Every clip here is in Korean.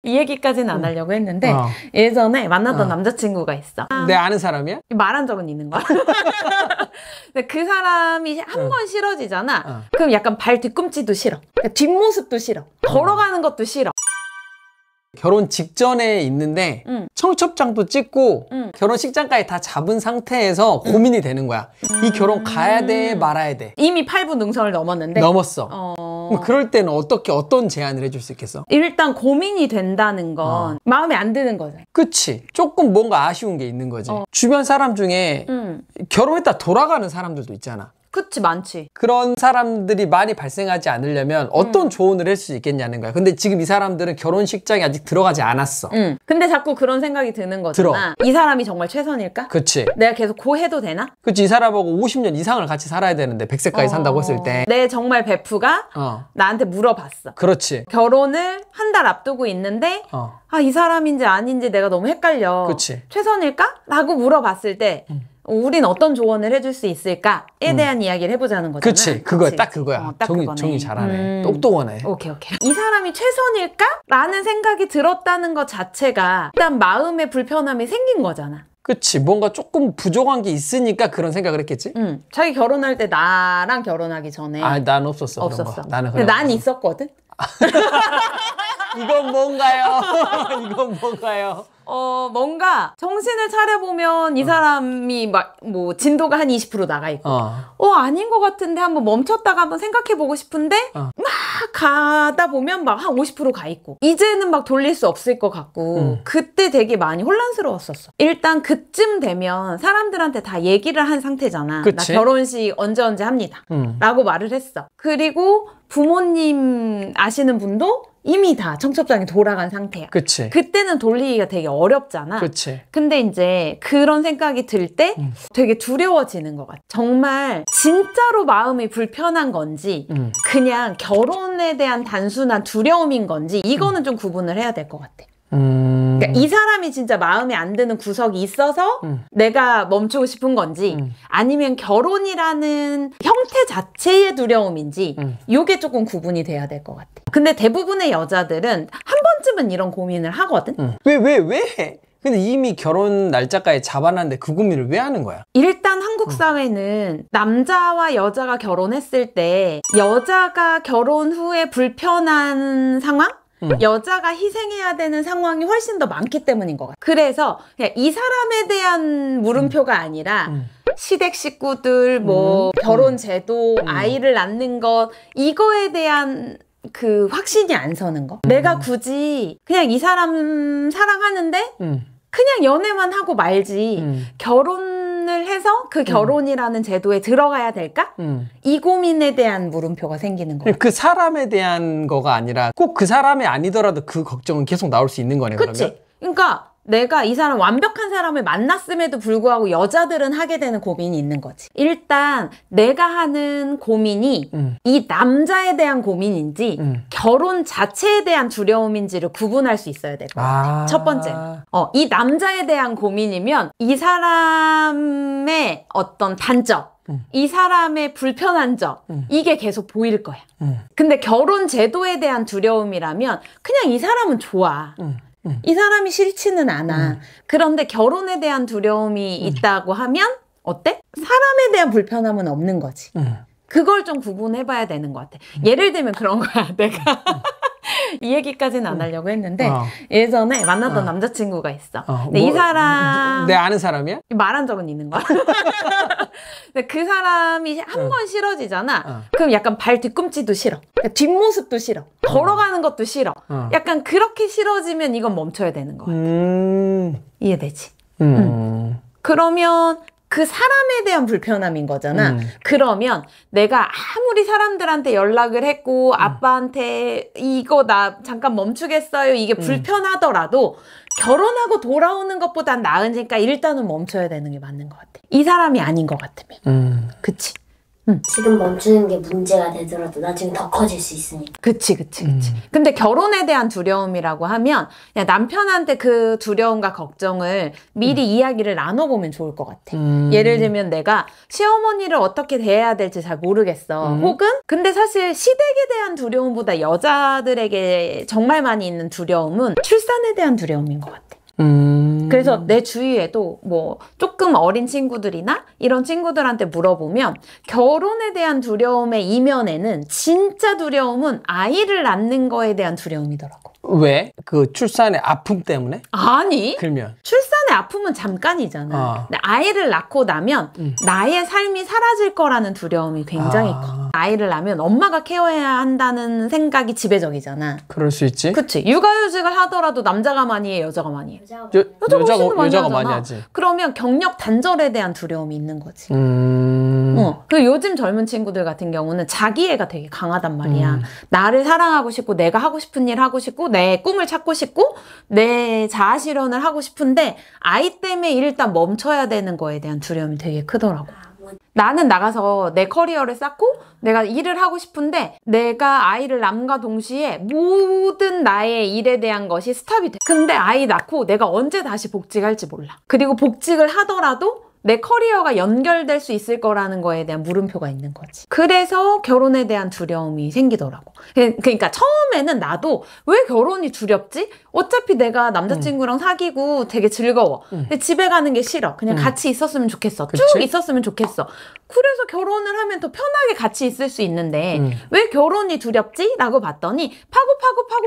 이 얘기까지는 안 하려고 했는데 예전에 만났던 남자친구가 있어. 내 아는 사람이야? 말한 적은 있는 거야. 근데 그 사람이 한 번 싫어지잖아. 그럼 약간 발 뒤꿈치도 싫어. 그러니까 뒷모습도 싫어. 걸어가는 것도 싫어. 결혼 직전에 있는데 청첩장도 찍고 결혼식장까지 다 잡은 상태에서 고민이 되는 거야. 이 결혼 가야 돼 말아야 돼. 이미 8분 능선을 넘었는데 넘었어. 그럼 그럴 때는 어떤 제안을 해줄 수 있겠어? 일단 고민이 된다는 건 마음에 안 드는 거잖아. 그치. 조금 뭔가 아쉬운 게 있는 거지. 주변 사람 중에 결혼했다 돌아가는 사람들도 있잖아. 그치, 많지. 그런 사람들이 많이 발생하지 않으려면 어떤 조언을 할 수 있겠냐는 거야. 근데 지금 이 사람들은 결혼식장에 아직 들어가지 않았어. 근데 자꾸 그런 생각이 드는 거잖아. 이 사람이 정말 최선일까? 그치. 내가 계속 고해도 되나? 그치. 이 사람하고 50년 이상을 같이 살아야 되는데 100세까지 산다고 했을 때 내 정말 베프가 나한테 물어봤어. 그렇지. 결혼을 한 달 앞두고 있는데 아, 이 사람인지 아닌지 내가 너무 헷갈려. 그치. 최선일까? 라고 물어봤을 때 우린 어떤 조언을 해줄 수 있을까에 대한 이야기를 해보자는 거잖아. 그치. 그거야. 딱 그거야. 딱 정리 잘하네. 똑똑하네. 오케이. 이 사람이 최선일까? 라는 생각이 들었다는 것 자체가 일단 마음의 불편함이 생긴 거잖아. 그치. 뭔가 조금 부족한 게 있으니까 그런 생각을 했겠지? 자기 결혼할 때 나랑 결혼하기 전에 아, 난 없었어. 없었어. 나는 근데 난 있었거든? 이건 뭔가요? 이건 뭔가요? 뭔가 정신을 차려보면 이 사람이 막 뭐 진도가 한 20% 나가 있고 아닌 것 같은데 한번 멈췄다가 한번 생각해보고 싶은데 막 가다 보면 막 한 50% 가 있고 이제는 막 돌릴 수 없을 것 같고 그때 되게 많이 혼란스러웠었어. 일단 그쯤 되면 사람들한테 다 얘기를 한 상태잖아. 그치? 나 결혼식 언제 합니다 라고 말을 했어. 그리고 부모님 아시는 분도 이미 다 청첩장이 돌아간 상태야. 그치. 그때는 돌리기가 되게 어렵잖아. 그치. 근데 이제 그런 생각이 들 때 되게 두려워지는 것 같아. 정말 진짜로 마음이 불편한 건지 그냥 결혼에 대한 단순한 두려움인 건지 이거는 좀 구분을 해야 될 것 같아. 그러니까 이 사람이 진짜 마음에 안 드는 구석이 있어서 내가 멈추고 싶은 건지 아니면 결혼이라는 형태 자체의 두려움인지 이게 조금 구분이 돼야 될 것 같아. 근데 대부분의 여자들은 한 번쯤은 이런 고민을 하거든. 왜 해? 근데 이미 결혼 날짜까지 잡아놨는데 그 고민을 왜 하는 거야? 일단 한국 사회는 남자와 여자가 결혼했을 때 여자가 결혼 후에 불편한 상황? 여자가 희생해야 되는 상황이 훨씬 더 많기 때문인 것 같아. 그래서 그냥 이 사람에 대한 물음표가 아니라 시댁 식구들, 뭐 결혼 제도, 아이를 낳는 것 이거에 대한 그 확신이 안 서는 거. 내가 굳이 그냥 이 사람 사랑하는데 그냥 연애만 하고 말지 결혼을 해서 그 결혼이라는 제도에 들어가야 될까? 이 고민에 대한 물음표가 생기는 거야. 그 사람에 대한 거가 아니라 꼭 그 사람이 아니더라도 그 걱정은 계속 나올 수 있는 거네. 그치? 그러면? 그러니까 내가 이 사람 완벽한 사람을 만났음에도 불구하고 여자들은 하게 되는 고민이 있는 거지. 일단 내가 하는 고민이 이 남자에 대한 고민인지 결혼 자체에 대한 두려움인지를 구분할 수 있어야 될 것 같아. 첫 번째. 이 남자에 대한 고민이면 이 사람의 어떤 단점, 이 사람의 불편한 점 이게 계속 보일 거야. 근데 결혼 제도에 대한 두려움이라면 그냥 이 사람은 좋아. 이 사람이 싫지는 않아. 그런데 결혼에 대한 두려움이 있다고 하면 어때? 사람에 대한 불편함은 없는 거지. 그걸 좀 구분해봐야 되는 것 같아. 예를 들면 그런 거야. 내가 이 얘기까지는 안 하려고 했는데 예전에 만났던 남자친구가 있어. 근데 이 사람 내 아는 사람이야? 말한 적은 있는 거야. 근데 그 사람이 한 번 싫어지잖아. 그럼 약간 발 뒤꿈치도 싫어. 그러니까 뒷모습도 싫어. 걸어가는 것도 싫어. 약간 그렇게 싫어지면 이건 멈춰야 되는 거야. 이해되지? 그러면 그 사람에 대한 불편함인 거잖아. 그러면 내가 아무리 사람들한테 연락을 했고 아빠한테 이거 나 잠깐 멈추겠어요 이게 불편하더라도 결혼하고 돌아오는 것보단 나으니까 일단은 멈춰야 되는 게 맞는 것 같아. 이 사람이 아닌 것 같으면. 그치? 지금 멈추는 게 문제가 되더라도 나중에 더 커질 수 있으니까. 그치. 근데 결혼에 대한 두려움이라고 하면 그냥 남편한테 그 두려움과 걱정을 미리 이야기를 나눠보면 좋을 것 같아. 예를 들면 내가 시어머니를 어떻게 대해야 될지 잘 모르겠어. 혹은 근데 사실 시댁에 대한 두려움보다 여자들에게 정말 많이 있는 두려움은 출산에 대한 두려움인 것 같아. 그래서 내 주위에도 뭐 조금 어린 친구들이나 이런 친구들한테 물어보면 결혼에 대한 두려움의 이면에는 진짜 두려움은 아이를 낳는 거에 대한 두려움이더라고. 왜? 그 출산의 아픔 때문에? 아니, 그러면 출산의 아픔은 잠깐이잖아. 근데 아이를 낳고 나면 나의 삶이 사라질 거라는 두려움이 굉장히 커. 아이를 낳으면 엄마가 케어해야 한다는 생각이 지배적이잖아. 그럴 수 있지. 그치. 육아휴직을 하더라도 남자가 많이 해, 여자가 많이 해. 여자가 많이 하지. 그러면 경력 단절에 대한 두려움이 있는 거지. 그 요즘 젊은 친구들 같은 경우는 자기애가 되게 강하단 말이야. 나를 사랑하고 싶고 내가 하고 싶은 일 하고 싶고 내 꿈을 찾고 싶고 내 자아 실현을 하고 싶은데 아이 때문에 일단 멈춰야 되는 거에 대한 두려움이 되게 크더라고. 나는 나가서 내 커리어를 쌓고 내가 일을 하고 싶은데 내가 아이를 낳음과 동시에 모든 나의 일에 대한 것이 스탑이 돼. 근데 아이 낳고 내가 언제 다시 복직할지 몰라. 그리고 복직을 하더라도 내 커리어가 연결될 수 있을 거라는 거에 대한 물음표가 있는 거지. 그래서 결혼에 대한 두려움이 생기더라고. 그러니까 처음에는 나도 왜 결혼이 두렵지? 어차피 내가 남자친구랑 사귀고 되게 즐거워. 근데 집에 가는 게 싫어. 그냥 같이 있었으면 좋겠어. 그치? 쭉 있었으면 좋겠어. 그래서 결혼을 하면 더 편하게 같이 있을 수 있는데 왜 결혼이 두렵지? 라고 봤더니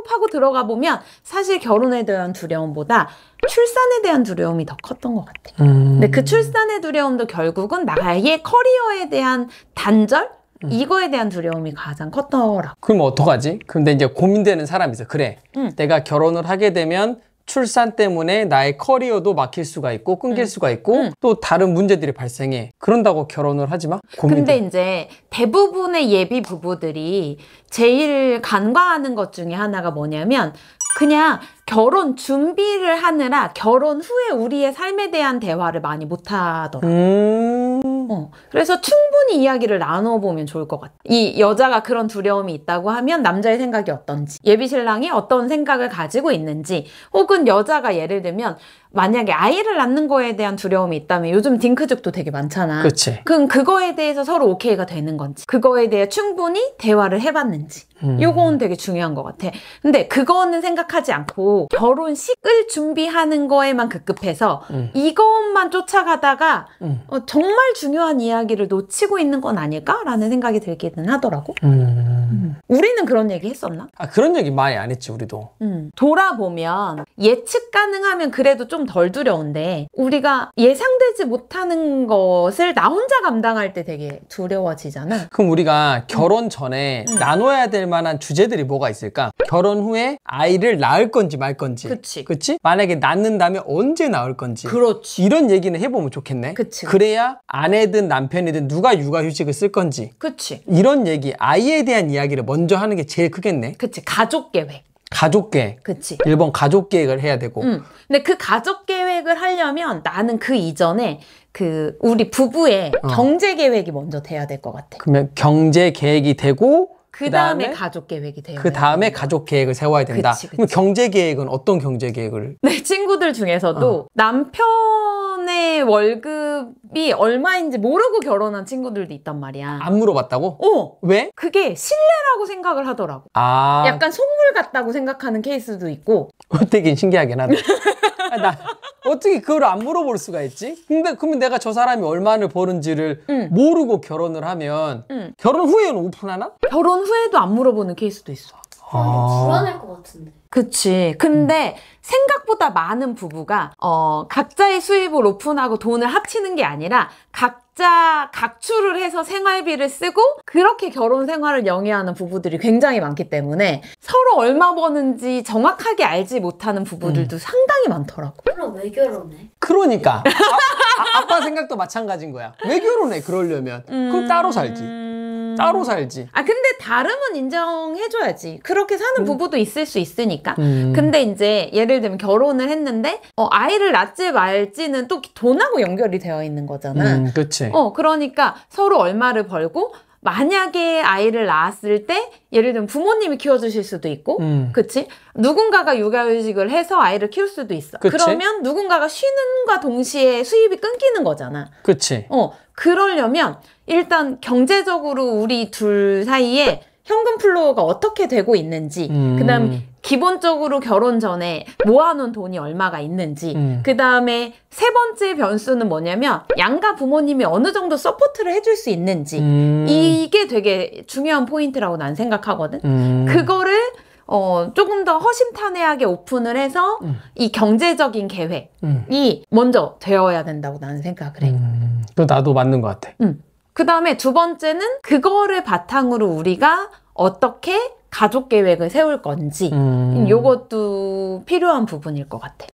파고 들어가 보면 사실 결혼에 대한 두려움보다 출산에 대한 두려움이 더 컸던 것 같아. 근데 그 출산의 두려움도 결국은 나의 커리어에 대한 단절? 이거에 대한 두려움이 가장 컸더라고. 그럼 어떡하지? 근데 이제 고민되는 사람이 있어. 그래. 내가 결혼을 하게 되면 출산 때문에 나의 커리어도 막힐 수가 있고 끊길 수가 있고 또 다른 문제들이 발생해. 그런다고 결혼을 하지 마? 근데 이제 대부분의 예비 부부들이 제일 간과하는 것 중에 하나가 뭐냐면 그냥 결혼 준비를 하느라 결혼 후에 우리의 삶에 대한 대화를 많이 못하더라고. 그래서 충분히 이야기를 나눠보면 좋을 것 같아. 이 여자가 그런 두려움이 있다고 하면 남자의 생각이 어떤지, 예비신랑이 어떤 생각을 가지고 있는지, 혹은 여자가 예를 들면 만약에 아이를 낳는 거에 대한 두려움이 있다면 요즘 딩크족도 되게 많잖아. 그치. 그럼 그거에 대해서 서로 오케이가 되는 건지, 그거에 대해 충분히 대화를 해봤는지, 요거는 되게 중요한 것 같아. 근데 그거는 생각하지 않고 결혼식을 준비하는 거에만 급급해서 이것만 쫓아가다가 정말 중요한 이야기를 놓치고 있는 건 아닐까라는 생각이 들기는 하더라고. 우리는 그런 얘기 했었나? 그런 얘기 많이 안 했지, 우리도. 돌아보면 예측 가능하면 그래도 좀 덜 두려운데 우리가 예상되지 못하는 것을 나 혼자 감당할 때 되게 두려워지잖아. 그럼 우리가 결혼 전에 나눠야 될 만한 주제들이 뭐가 있을까? 결혼 후에 아이를 낳을 건지 말 건지. 그치? 만약에 낳는다면 언제 낳을 건지. 그렇지. 이런 얘기는 해보면 좋겠네. 그치. 그래야 아내든 남편이든 누가 육아휴직을 쓸 건지. 그치. 이런 얘기, 아이에 대한 이야기를 먼저 하는 게 제일 크겠네. 그치. 가족 계획. 가족 계획. 그치. 1번 가족 계획을 해야 되고. 근데 그 가족 계획을 하려면 나는 그 이전에 우리 부부의 경제 계획이 먼저 돼야 될 것 같아. 그러면 경제 계획이 되고 그 다음에 가족 계획이 돼요. 그 다음에 가족 계획을 세워야 된다. 그치. 그럼 경제 계획은 어떤 경제 계획을? 내 친구들 중에서도 남편의 월급이 얼마인지 모르고 결혼한 친구들도 있단 말이야. 안 물어봤다고? 왜? 그게 신뢰라고 생각을 하더라고. 약간 속물 같다고 생각하는 케이스도 있고. 되게 신기하긴 하다. 나 어떻게 그걸 안 물어볼 수가 있지? 근데 그러면 내가 저 사람이 얼마를 버는지를 모르고 결혼을 하면 결혼 후에는 오픈하나? 결혼 후에도 안 물어보는 케이스도 있어. 불안할 것 같은데. 그치. 근데 생각보다 많은 부부가 각자의 수입을 오픈하고 돈을 합치는 게 아니라 각자 각출을 해서 생활비를 쓰고 그렇게 결혼 생활을 영위하는 부부들이 굉장히 많기 때문에 서로 얼마 버는지 정확하게 알지 못하는 부부들도 상당히 많더라고. 그럼 왜 결혼해? 그러니까 아빠 생각도 마찬가지인 거야. 왜 결혼해? 그러려면 그럼 따로 살지. 따로 살지. 아, 근데 다름은 인정해줘야지. 그렇게 사는 부부도 있을 수 있으니까. 근데 이제 예를 들면 결혼을 했는데, 아이를 낳지 말지는 또 돈하고 연결이 되어 있는 거잖아. 그치. 그러니까 서로 얼마를 벌고, 만약에 아이를 낳았을 때 예를 들면 부모님이 키워주실 수도 있고 그치? 누군가가 육아휴직을 해서 아이를 키울 수도 있어. 그치? 그러면 누군가가 쉬는과 동시에 수입이 끊기는 거잖아. 그치. 그러려면 일단 경제적으로 우리 둘 사이에 현금 플로우가 어떻게 되고 있는지 그다음 기본적으로 결혼 전에 모아놓은 돈이 얼마가 있는지 그다음에 세 번째 변수는 뭐냐면 양가 부모님이 어느 정도 서포트를 해줄 수 있는지 이게 되게 중요한 포인트라고 난 생각하거든. 그거를 조금 더 허심탄회하게 오픈을 해서 이 경제적인 계획이 먼저 되어야 된다고 나는 생각을 해. 그거 나도 맞는 것 같아. 그 다음에 두 번째는 그거를 바탕으로 우리가 어떻게 가족 계획을 세울 건지 요것도 필요한 부분일 것 같아.